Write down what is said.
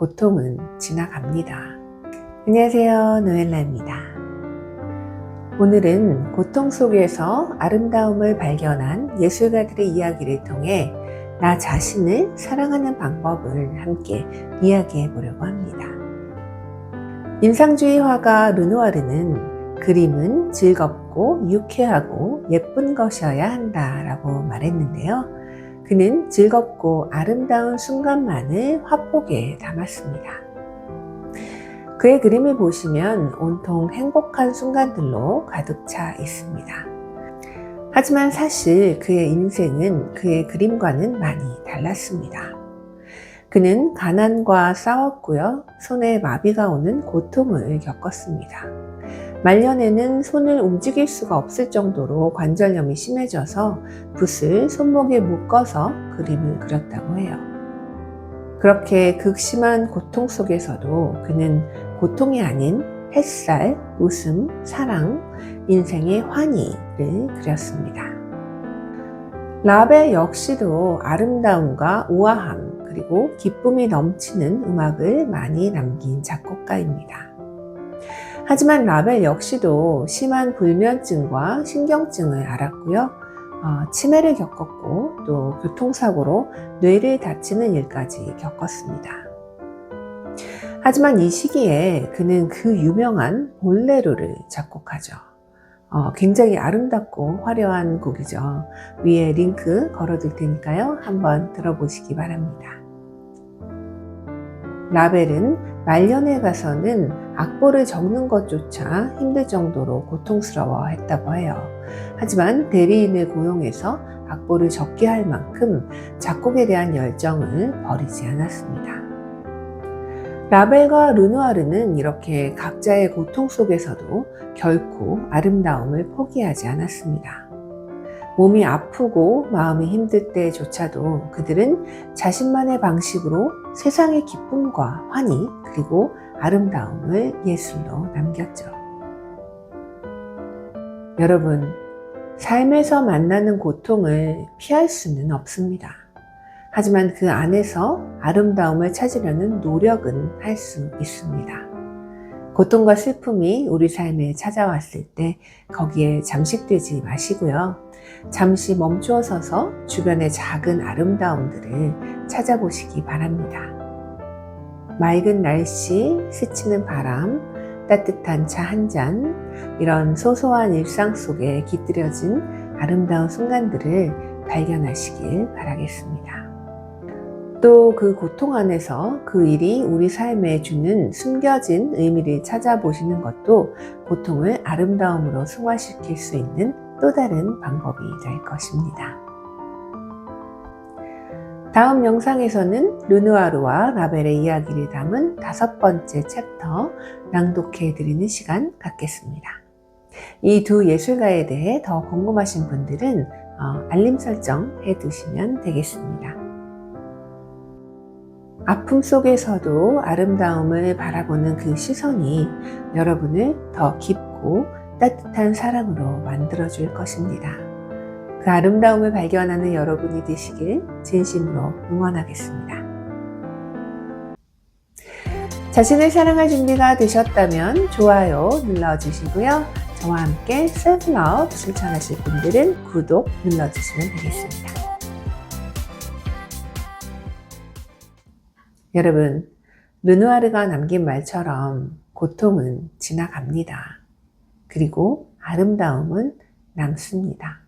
고통은 지나갑니다. 안녕하세요, 노엘라입니다. 오늘은 고통 속에서 아름다움을 발견한 예술가들의 이야기를 통해 나 자신을 사랑하는 방법을 함께 이야기해 보려고 합니다. 인상주의 화가 르누아르는 그림은 즐겁고 유쾌하고 예쁜 것이어야 한다라고 말했는데요. 그는 즐겁고 아름다운 순간만을 화폭에 담았습니다. 그의 그림을 보시면 온통 행복한 순간들로 가득 차 있습니다. 하지만 사실 그의 인생은 그의 그림과는 많이 달랐습니다. 그는 가난과 싸웠고요. 손에 마비가 오는 고통을 겪었습니다. 말년에는 손을 움직일 수가 없을 정도로 관절염이 심해져서 붓을 손목에 묶어서 그림을 그렸다고 해요. 그렇게 극심한 고통 속에서도 그는 고통이 아닌 햇살, 웃음, 사랑, 인생의 환희를 그렸습니다. 라벨 역시도 아름다움과 우아함 그리고 기쁨이 넘치는 음악을 많이 남긴 작곡가입니다. 하지만 라벨 역시도 심한 불면증과 신경증을 앓았고요. 치매를 겪었고 또 교통사고로 뇌를 다치는 일까지 겪었습니다. 하지만 이 시기에 그는 그 유명한 볼레로를 작곡하죠. 굉장히 아름답고 화려한 곡이죠. 위에 링크 걸어둘 테니까요. 한번 들어보시기 바랍니다. 라벨은 말년에 가서는 악보를 적는 것조차 힘들 정도로 고통스러워했다고 해요. 하지만 대리인을 고용해서 악보를 적게 할 만큼 작곡에 대한 열정을 버리지 않았습니다. 라벨과 르누아르는 이렇게 각자의 고통 속에서도 결코 아름다움을 포기하지 않았습니다. 몸이 아프고 마음이 힘들 때조차도 그들은 자신만의 방식으로 세상의 기쁨과 환희 그리고 아름다움을 예술로 남겼죠. 여러분, 삶에서 만나는 고통을 피할 수는 없습니다. 하지만 그 안에서 아름다움을 찾으려는 노력은 할 수 있습니다. 고통과 슬픔이 우리 삶에 찾아왔을 때 거기에 잠식되지 마시고요. 잠시 멈추어 서서 주변의 작은 아름다움들을 찾아보시기 바랍니다. 맑은 날씨, 스치는 바람, 따뜻한 차 한 잔, 이런 소소한 일상 속에 깃들여진 아름다운 순간들을 발견하시길 바라겠습니다. 또 그 고통 안에서 그 일이 우리 삶에 주는 숨겨진 의미를 찾아보시는 것도 고통을 아름다움으로 승화시킬 수 있는 또 다른 방법이 될 것입니다. 다음 영상에서는 르누아르와 라벨의 이야기를 담은 5번째 챕터 낭독해 드리는 시간 갖겠습니다. 이 두 예술가에 대해 더 궁금하신 분들은 알림 설정 해 두시면 되겠습니다. 아픔 속에서도 아름다움을 바라보는 그 시선이 여러분을 더 깊고 따뜻한 사랑으로 만들어줄 것입니다. 그 아름다움을 발견하는 여러분이 되시길 진심으로 응원하겠습니다. 자신을 사랑할 준비가 되셨다면 좋아요 눌러주시고요. 저와 함께 셀프러브 실천하실 분들은 구독 눌러주시면 되겠습니다. 여러분, 르누아르가 남긴 말처럼 고통은 지나갑니다. 그리고 아름다움은 남습니다.